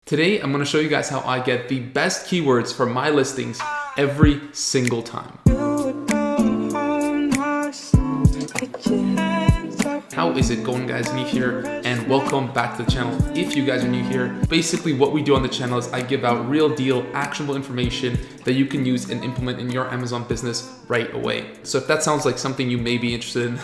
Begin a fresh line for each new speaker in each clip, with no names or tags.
Today, I'm going to show you guys how I get the best keywords for my listings every single time. How is it going, guys? Yaniv here, and welcome back to the channel. If you guys are new here, basically what we do on the channel is I give out real deal, actionable information that you can use and implement in your Amazon business right away. So if that sounds like something you may be interested in,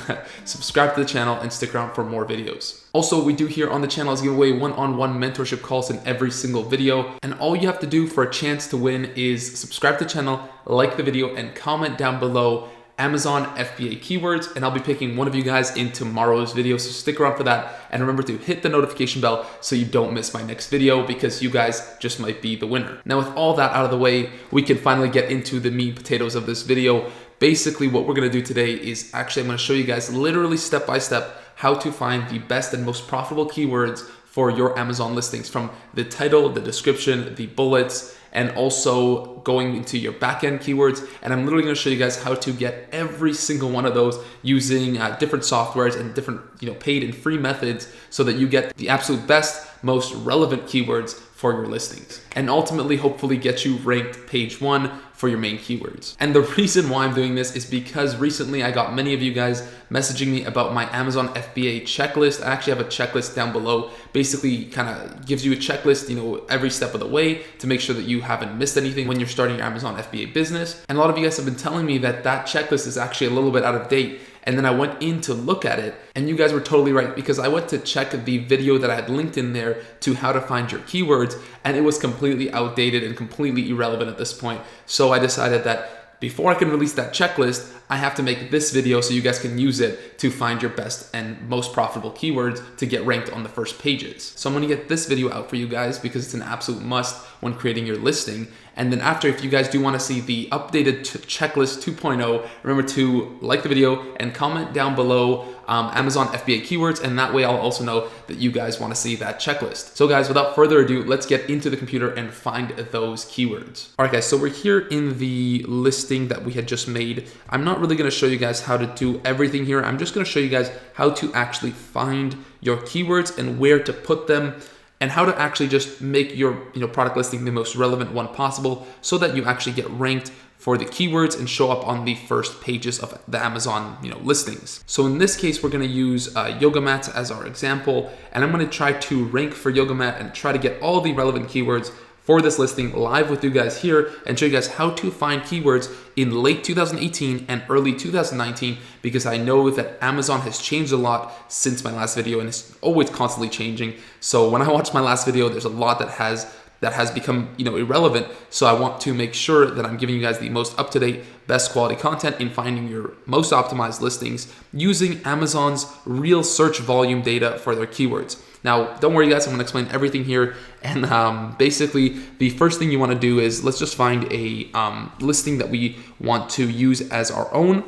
subscribe to the channel and stick around for more videos. Also, what we do here on the channel is give away one-on-one mentorship calls in every single video. And all you have to do for a chance to win is subscribe to the channel, like the video, and comment down below Amazon FBA keywords, and I'll be picking one of you guys in tomorrow's video, so stick around for that. And remember to hit the notification bell so you don't miss my next video, because you guys just might be the winner. Now, with all that out of the way, we can finally get into the meat and potatoes of this video. Basically, what we're gonna do today is I'm gonna show you guys literally step by step how to find the best and most profitable keywords for your Amazon listings, from the title, the description, the bullets, and also going into your backend keywords. And I'm literally gonna show you guys how to get every single one of those using different softwares and different paid and free methods, so that you get the absolute best, most relevant keywords for your listings, and ultimately hopefully get you ranked page 1 for your main keywords. And the reason why I'm doing this is because recently I got many of you guys messaging me about my Amazon FBA checklist. I actually have a checklist down below, basically kind of gives you a checklist, every step of the way to make sure that you haven't missed anything when you're starting your Amazon FBA business. And a lot of you guys have been telling me that that checklist is actually a little bit out of date. And then I went in to look at it, and you guys were totally right, because I went to check the video that I had linked in there to how to find your keywords, and it was completely outdated and completely irrelevant at this point. So I decided that before I can release that checklist, I have to make this video so you guys can use it to find your best and most profitable keywords to get ranked on the first pages. So I'm gonna get this video out for you guys because it's an absolute must when creating your listing. And then after, if you guys do wanna see the updated checklist 2.0, remember to like the video and comment down below Amazon FBA keywords, and that way I'll also know that you guys wanna see that checklist. So guys, without further ado, let's get into the computer and find those keywords. All right guys, so we're here in the listing that we had just made. I'm not really gonna show you guys how to do everything here. I'm just gonna show you guys how to actually find your keywords and where to put them, and how to actually just make your product listing the most relevant one possible, so that you actually get ranked for the keywords and show up on the first pages of the Amazon listings. So in this case, we're gonna use yoga mats as our example, and I'm gonna try to rank for yoga mat and try to get all the relevant keywords for this listing live with you guys here, and show you guys how to find keywords in late 2018 and early 2019, because I know that Amazon has changed a lot since my last video, and it's always constantly changing. So when I watched my last video, there's a lot that has become irrelevant. So I want to make sure that I'm giving you guys the most up-to-date, best quality content in finding your most optimized listings using Amazon's real search volume data for their keywords. Now, don't worry guys, I'm gonna explain everything here. And basically, the first thing you wanna do is, let's just find a listing that we want to use as our own.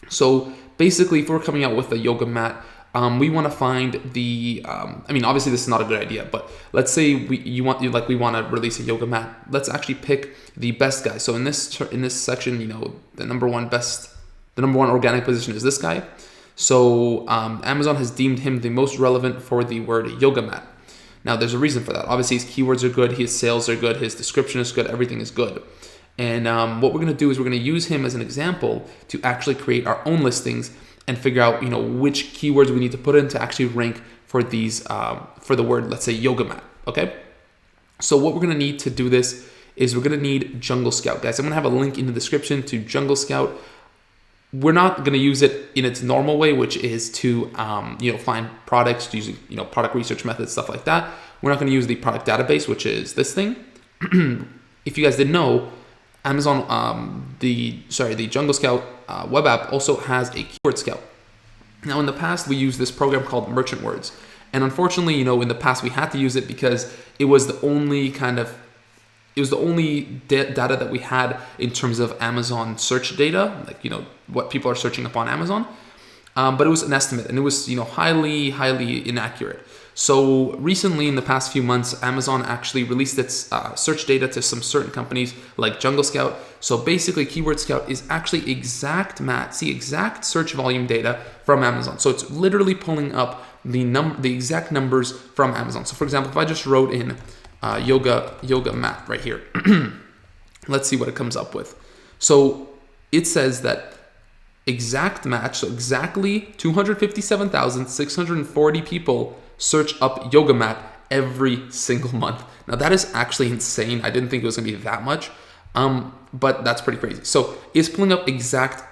So basically, if we're coming out with a yoga mat, we want to find the, obviously this is not a good idea, but let's say we want to release a yoga mat. Let's actually pick the best guy. So in this section, the number one organic position is this guy. So Amazon has deemed him the most relevant for the word yoga mat. Now there's a reason for that. Obviously his keywords are good, his sales are good, his description is good, everything is good. And what we're going to do is we're going to use him as an example to actually create our own listings and figure out which keywords we need to put in to actually rank for these for the word, let's say, yoga mat. Okay, so what we're going to need to do this is we're going to need Jungle Scout, guys. I'm going to have a link in the description to Jungle Scout. We're not going to use it in its normal way, which is to find products using product research methods, stuff like that. We're not going to use the product database, which is this thing. If you guys didn't know, Amazon, the Jungle Scout web app also has a keyword scout. Now in the past, we used this program called Merchant Words. And unfortunately, in the past we had to use it because it was the only data that we had in terms of Amazon search data, like, what people are searching up on Amazon. But it was an estimate, and it was, highly, highly inaccurate. So recently, in the past few months, Amazon actually released its search data to some certain companies like Jungle Scout. So basically, Keyword Scout is actually exact search volume data from Amazon. So it's literally pulling up the exact numbers from Amazon. So for example, if I just wrote in yoga mat right here. Let's see what it comes up with. So it says that exact match, so exactly 257,640 people search up yoga mat every single month. Now that is actually insane. I didn't think it was gonna be that much, but that's pretty crazy. So it's pulling up exact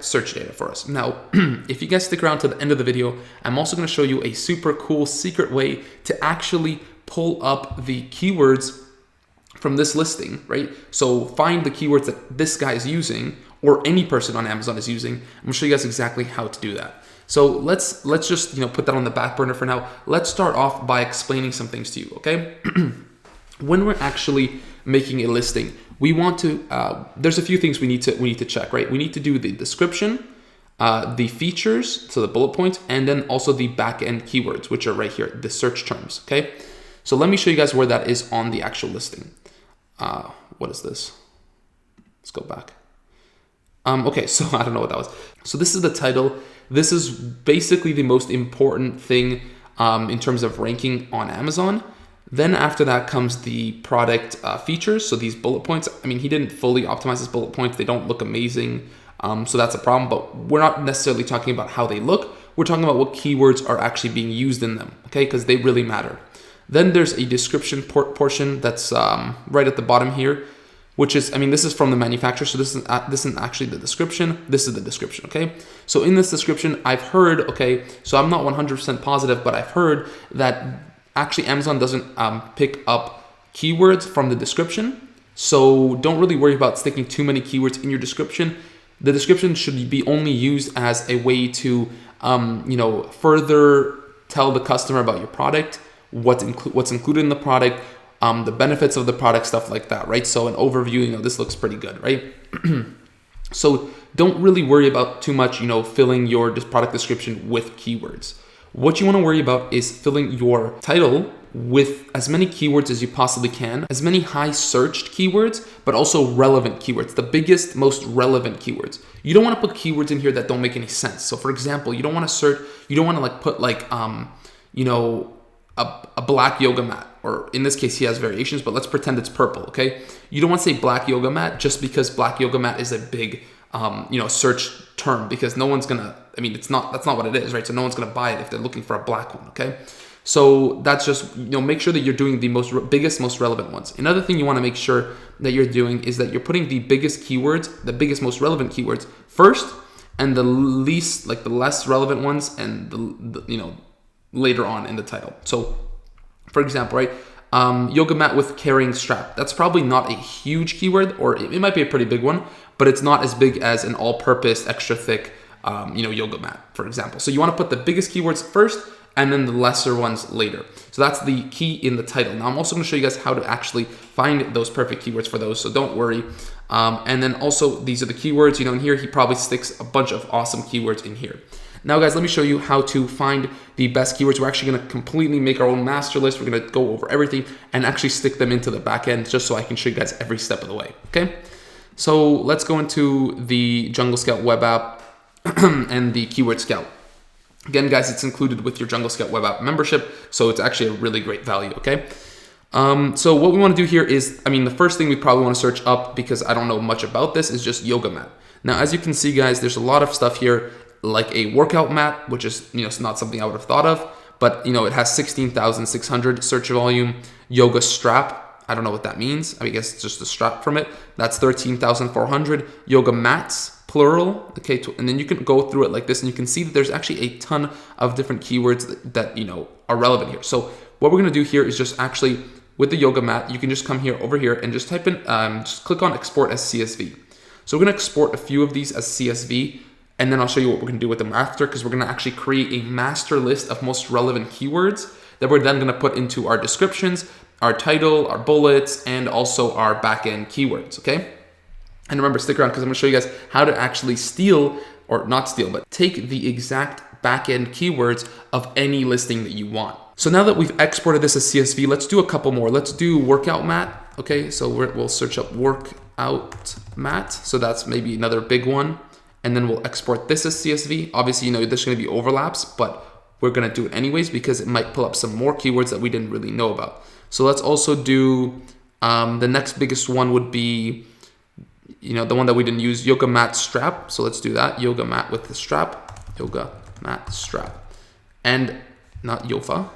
search data for us. Now, if you guys stick around to the end of the video, I'm also gonna show you a super cool secret way to actually pull up the keywords from this listing, right? So find the keywords that this guy is using or any person on Amazon is using. I'm gonna show you guys exactly how to do that. So let's just put that on the back burner for now. Let's start off by explaining some things to you, okay? When we're actually making a listing, we want to there's a few things we need to check, right? We need to do the description, the features, so the bullet points, and then also the back end keywords, which are right here, the search terms, okay? So let me show you guys where that is on the actual listing. What is this? Let's go back. Okay, so I don't know what that was. So this is the title. This is basically the most important thing in terms of ranking on Amazon. Then after that comes the product features. So these bullet points, I mean, he didn't fully optimize his bullet points. They don't look amazing. So that's a problem, but we're not necessarily talking about how they look. We're talking about what keywords are actually being used in them, okay? Because they really matter. Then there's a description portion that's right at the bottom here, which is, I mean, this is from the manufacturer. So this isn't actually the description. This is the description, okay? So in this description, I've heard, okay, so I'm not 100% positive, but I've heard that actually Amazon doesn't pick up keywords from the description. So don't really worry about sticking too many keywords in your description. The description should be only used as a way to, further tell the customer about your product, what's included in the product, the benefits of the product, stuff like that, right? So an overview, this looks pretty good, right? So don't really worry about too much, filling your product description with keywords. What you want to worry about is filling your title with as many keywords as you possibly can, as many high searched keywords, but also relevant keywords, the biggest, most relevant keywords. You don't want to put keywords in here that don't make any sense. So for example, you don't want to put a black yoga mat, or in this case, he has variations, but let's pretend it's purple, okay? You don't want to say black yoga mat just because black yoga mat is a big, search term, because no one's gonna, that's not what it is, right? So no one's gonna buy it if they're looking for a black one, okay? So that's just, make sure that you're doing the biggest, most relevant ones. Another thing you want to make sure that you're doing is that you're putting the biggest keywords, the biggest, most relevant keywords first, and the less relevant ones, and later on in the title. So for example, right, yoga mat with carrying strap. That's probably not a huge keyword, or it might be a pretty big one, but it's not as big as an all-purpose, extra thick, yoga mat, for example. So you want to put the biggest keywords first, and then the lesser ones later. So that's the key in the title. Now I'm also going to show you guys how to actually find those perfect keywords for those, so don't worry. And then also these are the keywords, in here he probably sticks a bunch of awesome keywords in here. Now guys, let me show you how to find the best keywords. We're actually going to completely make our own master list. We're going to go over everything and actually stick them into the back end, just so I can show you guys every step of the way, okay? So let's go into the Jungle Scout web app and the Keyword Scout. Again, guys, it's included with your Jungle Scout web app membership, so it's actually a really great value, okay? So what we want to do here is, the first thing we probably want to search up, because I don't know much about this, is just yoga mat. Now, as you can see, guys, there's a lot of stuff here, like a workout mat, which is, it's not something I would have thought of, but, it has 16,600 search volume. Yoga strap, I don't know what that means. I guess it's just a strap from it. That's 13,400. Yoga mats, plural, okay, and then you can go through it like this, and you can see that there's actually a ton of different keywords that are relevant here. So what we're going to do here is just actually, with the yoga mat, you can just come over here and just type in, just click on export as CSV. So we're going to export a few of these as CSV, and then I'll show you what we're going to do with them after, because we're going to actually create a master list of most relevant keywords that we're then going to put into our descriptions, our title, our bullets, and also our back-end keywords, okay? And remember, stick around, because I'm going to show you guys how to actually take the exact back-end keywords of any listing that you want. So now that we've exported this as CSV, let's do a couple more. Let's do workout mat, okay? So we'll search up workout mat. So that's maybe another big one. And then we'll export this as CSV. Obviously, there's going to be overlaps, but we're going to do it anyways, because it might pull up some more keywords that we didn't really know about. So let's also do the next biggest one would be, the one that we didn't use, yoga mat strap. So let's do that. Yoga mat with the strap, yoga mat strap, and not yofa.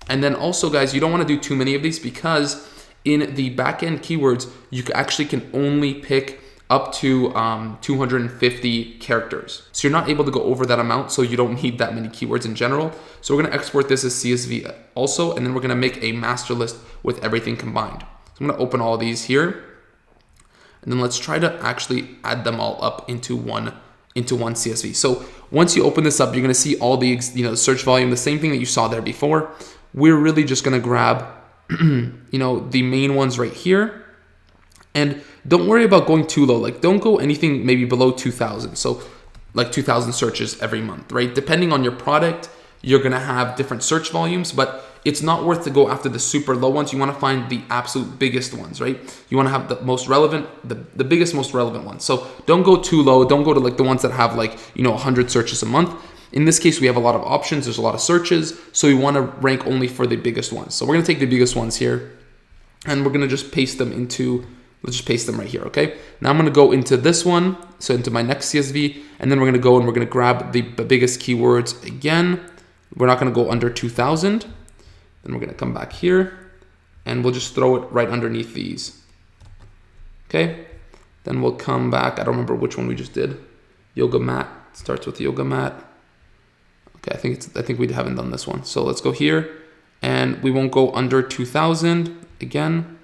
And then also, guys, you don't want to do too many of these because in the backend keywords, you actually can only pick up to 250 characters. So you're not able to go over that amount, so you don't need that many keywords in general. So we're gonna export this as CSV also, and then we're gonna make a master list with everything combined. So I'm gonna open all of these here, and then let's try to actually add them all up into one CSV. So once you open this up, you're gonna see all the search volume, the same thing that you saw there before. We're really just gonna grab the main ones right here. And don't worry about going too low. Like, don't go anything maybe below 2,000. So like 2,000 searches every month, right? Depending on your product, you're gonna have different search volumes, but it's not worth to go after the super low ones. You wanna find the absolute biggest ones, right? You wanna have the most relevant, the biggest, most relevant ones. So don't go too low. Don't go to like the ones that have like, 100 searches a month. In this case, we have a lot of options. There's a lot of searches. So we wanna rank only for the biggest ones. So we're gonna take the biggest ones here and we're gonna just paste them into, let's just paste them right here, okay? Now I'm gonna go into this one, so into my next CSV, and then we're gonna go and we're gonna grab the biggest keywords again. We're not gonna go under 2,000. Then we're gonna come back here and we'll just throw it right underneath these, okay? Then we'll come back, I don't remember which one we just did. Yoga mat, starts with yoga mat. Okay, I think we haven't done this one. So let's go here and we won't go under 2,000 again.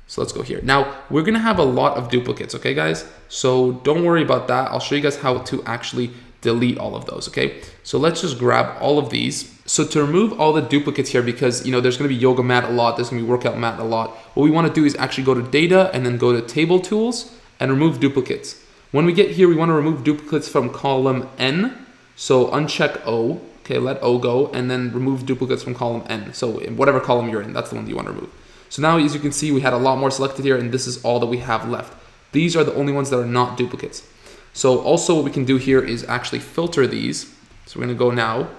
So let's go here. Now, we're gonna have a lot of duplicates, okay, guys? So don't worry about that. I'll show you guys how to actually delete all of those, okay? So let's just grab all of these. So to remove all the duplicates here, because there's gonna be yoga mat a lot, there's gonna be workout mat a lot, what we wanna do is actually go to data and then go to table tools and remove duplicates. When we get here, we wanna remove duplicates from column N. So uncheck O, okay, let O go, and then remove duplicates from column N. So in whatever column you're in, that's the one that you wanna remove. So now, as you can see, we had a lot more selected here, and this is all that we have left. These are the only ones that are not duplicates. So also what we can do here is actually filter these. So we're gonna go now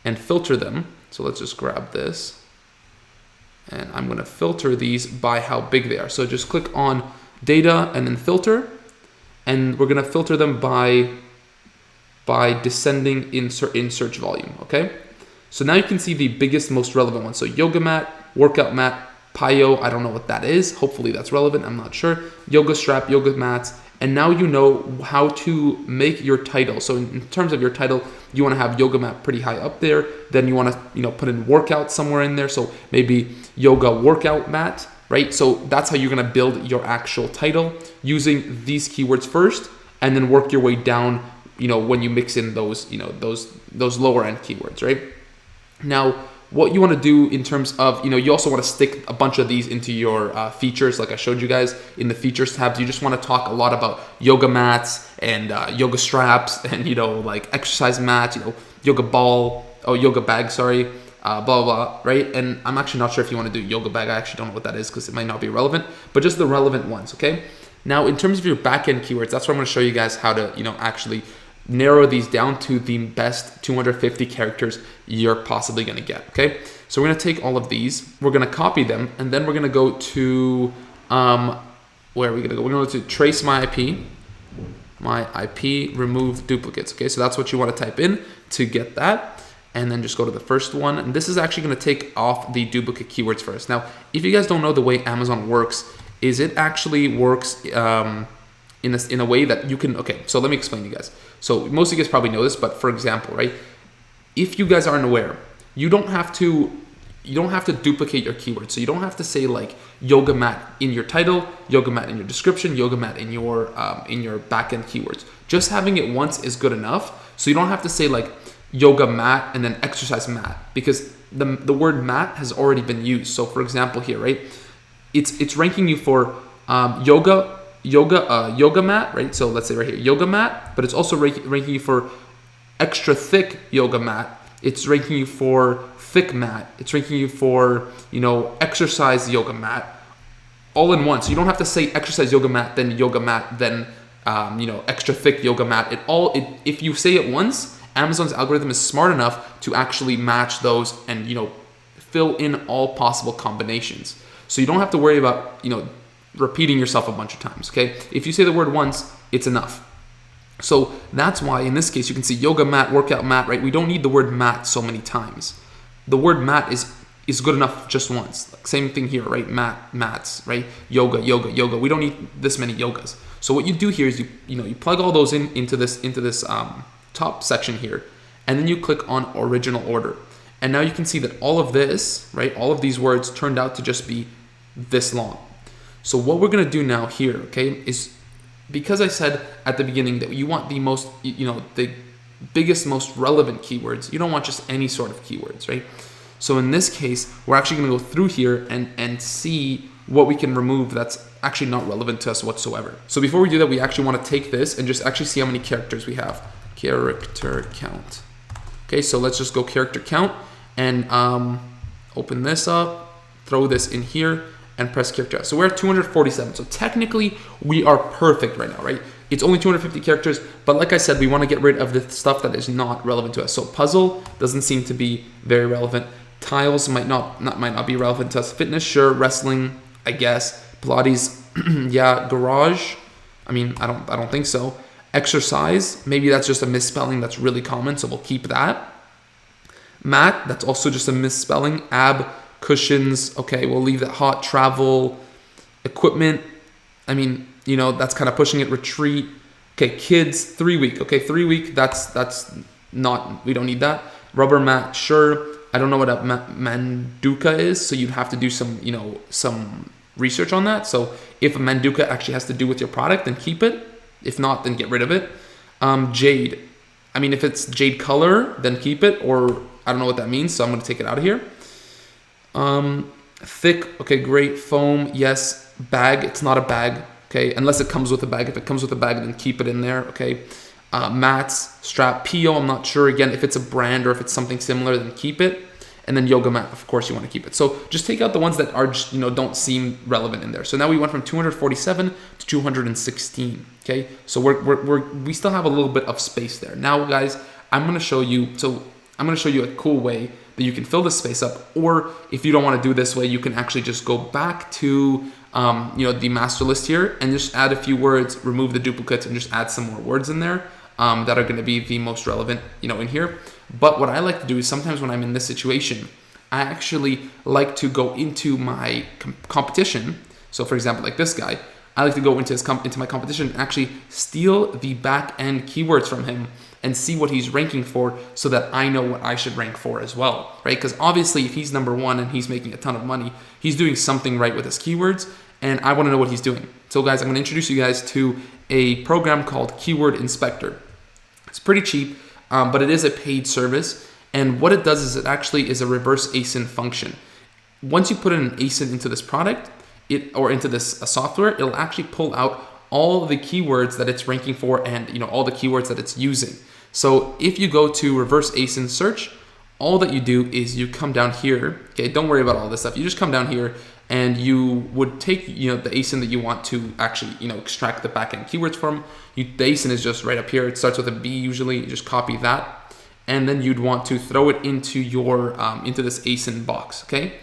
and filter them. So let's just grab this. And I'm gonna filter these by how big they are. So just click on data and then filter. And we're gonna filter them by descending in search volume, okay? So now you can see the biggest, most relevant ones. So yoga mat, workout mat, Pio, I don't know what that is. Hopefully that's relevant, I'm not sure. Yoga strap, yoga mats, and now you know how to make your title. So in terms of your title, you wanna have yoga mat pretty high up there. Then you wanna put in workout somewhere in there. So maybe yoga workout mat, right? So that's how you're gonna build your actual title using these keywords first, and then work your way down, when you mix in those, those lower end keywords, right? Now, what you want to do in terms of, you also want to stick a bunch of these into your features, like I showed you guys in the features tabs. You just want to talk a lot about yoga mats and yoga straps and, like exercise mats, yoga ball, yoga bag, sorry, blah, blah, blah, right? And I'm actually not sure if you want to do yoga bag. I actually don't know what that is because it might not be relevant, but just the relevant ones, okay? Now, in terms of your backend keywords, that's where I'm going to show you guys how to, actually narrow these down to the best 250 characters you're possibly going to get, okay? So we're going to take all of these, we're going to copy them, and then we're going to go to, where are we going to go? We're going to go to trace my IP, remove duplicates, okay? So that's what you want to type in to get that, and then just go to the first one, and this is actually going to take off the duplicate keywords first. Now, if you guys don't know the way Amazon works, is it actually works in a way that you can, okay, so let me explain to you guys. So most of you guys probably know this, but for example, right, if you guys aren't aware, you don't have to duplicate your keywords. So you don't have to say like yoga mat in your title, yoga mat in your description, yoga mat in your backend keywords. Just having it once is good enough. So you don't have to say like yoga mat and then exercise mat, because the word mat has already been used. So for example here, right, it's ranking you for yoga mat, right? So let's say right here, yoga mat, but it's also ranking you for extra thick yoga mat. It's ranking you for thick mat. It's ranking you for, exercise yoga mat, all in one. So you don't have to say exercise yoga mat, then extra thick yoga mat. If you say it once, Amazon's algorithm is smart enough to actually match those and, fill in all possible combinations. So you don't have to worry about, repeating yourself a bunch of times, okay? If you say the word once, it's enough. So that's why in this case, you can see yoga mat, workout mat, right? We don't need the word mat so many times. The word mat is good enough just once. Like same thing here, right? Mats, right? Yoga. We don't need this many yogas. So what you do here is you plug all those into this top section here, and then you click on original order. And now you can see that all of this, right? All of these words turned out to just be this long. So what we're gonna do now here, okay, is because I said at the beginning that you want the most, the biggest, most relevant keywords. You don't want just any sort of keywords, right? So in this case, we're actually going to go through here and see what we can remove that's actually not relevant to us whatsoever. So before we do that, we actually want to take this and just actually see how many characters we have. Character count. Okay, so let's just go character count and open this up, throw this in here, and press character count. So we're at 247. So technically, we are perfect right now, right? It's only 250 characters, but like I said, we want to get rid of the stuff that is not relevant to us. So puzzle doesn't seem to be very relevant. Tiles might not be relevant to us. Fitness, sure. Wrestling, I guess. Pilates, yeah. Garage, I mean, I don't think so. Exercise, maybe that's just a misspelling that's really common, so we'll keep that. Mat, that's also just a misspelling. Ab, cushions, okay, we'll leave that. Hot, travel, equipment, I mean, that's kind of pushing it. Retreat, okay. Kids, 3 week, okay. 3 week, that's not, we don't need that. Rubber mat, sure. I don't know what a manduka is, so you'd have to do some research on that. So if a manduka actually has to do with your product, then keep it. If not, then get rid of it. Jade, I mean, if it's jade color, then keep it, or I don't know what that means, so I'm going to take it out of here. Thick, okay, great. Foam, yes. Bag, it's not a bag, okay, unless it comes with a bag. If it comes with a bag, then keep it in there, okay. Mats, strap, PO, I'm not sure. Again, if it's a brand or if it's something similar, then keep it. And then yoga mat, of course, you want to keep it. So just take out the ones that are just, don't seem relevant in there. So now we went from 247 to 216, okay? So we still have a little bit of space there. Now, guys, I'm going to show you a cool way that you can fill this space up. Or if you don't want to do this way, you can actually just go back to the master list here and just add a few words, remove the duplicates, and just add some more words in there that are going to be the most relevant, in here. But what I like to do is sometimes when I'm in this situation, I actually like to go into my competition. So for example, like this guy, I like to go into my competition and actually steal the back end keywords from him and see what he's ranking for so that I know what I should rank for as well, right? Because obviously if he's number one and he's making a ton of money, he's doing something right with his keywords, and I want to know what he's doing. So guys, I'm going to introduce you guys to a program called Keyword Inspector. It's pretty cheap, but it is a paid service. And what it does is it actually is a reverse ASIN function. Once you put in an ASIN into this product, or into this software, it'll actually pull out all the keywords that it's ranking for and all the keywords that it's using. So if you go to reverse ASIN search, all that you do is you come down here. Okay, don't worry about all this stuff. You just come down here and you would take the ASIN that you want to actually extract the backend keywords from. The ASIN is just right up here. It starts with a B usually. You just copy that, and then you'd want to throw it into your into this ASIN box. Okay.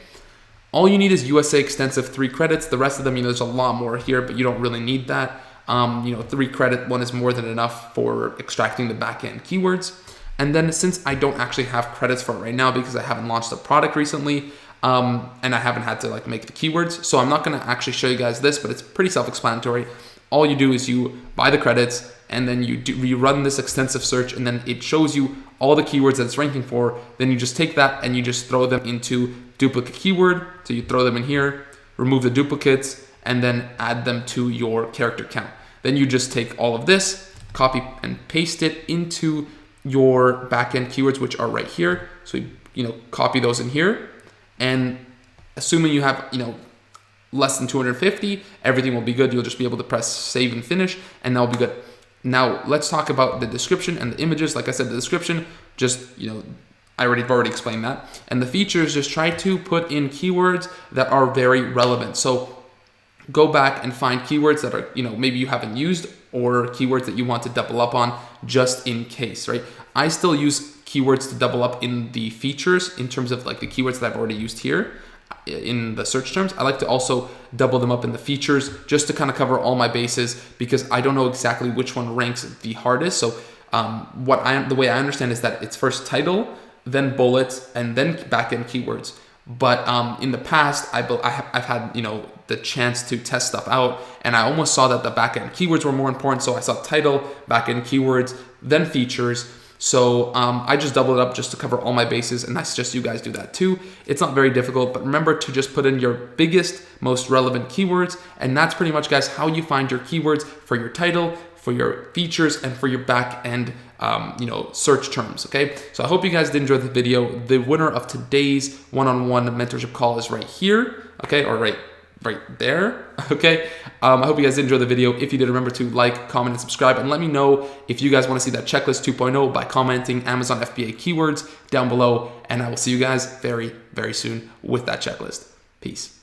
All you need is USA Extensive 3 credits. The rest of them, there's a lot more here, but you don't really need that. 3 credit one is more than enough for extracting the backend keywords. And then since I don't actually have credits for it right now because I haven't launched the product recently, and I haven't had to make the keywords, so I'm not going to actually show you guys this, but it's pretty self-explanatory. All you do is you buy the credits, and then you run this extensive search, and then it shows you all the keywords that it's ranking for. Then you just take that and you just throw them into duplicate keyword. So you throw them in here, remove the duplicates, and then add them to your character count. Then you just take all of this, copy and paste it into your backend keywords, which are right here. So copy those in here, and assuming you have less than 250, everything will be good. You'll just be able to press save and finish, and that'll be good. Now let's talk about the description and the images. Like I said, the description, just I've already explained that. And the features, just try to put in keywords that are very relevant. So go back and find keywords that are maybe you haven't used, or keywords that you want to double up on just in case, right? I still use keywords to double up in the features in terms of like the keywords that I've already used here in the search terms. I like to also double them up in the features just to kind of cover all my bases, because I don't know exactly which one ranks the hardest. So the way I understand is that it's first title, then bullets, and then backend keywords. But in the past, I've had, you know, the chance to test stuff out, and I almost saw that the backend keywords were more important. So I saw title, backend keywords, then features. So I just doubled it up just to cover all my bases, and I suggest you guys do that too. It's not very difficult, but remember to just put in your biggest, most relevant keywords, and that's pretty much, guys, how you find your keywords for your title, for your features, and for your back end search terms. Okay, so I hope you guys did enjoy the video. The winner of today's one-on-one mentorship call is right here, okay, or right there, okay. I hope you guys did enjoy the video. If you did, remember to like, comment, and subscribe, and let me know if you guys want to see that checklist 2.0 by commenting Amazon FBA keywords down below, and I will see you guys very, very soon with that checklist. Peace.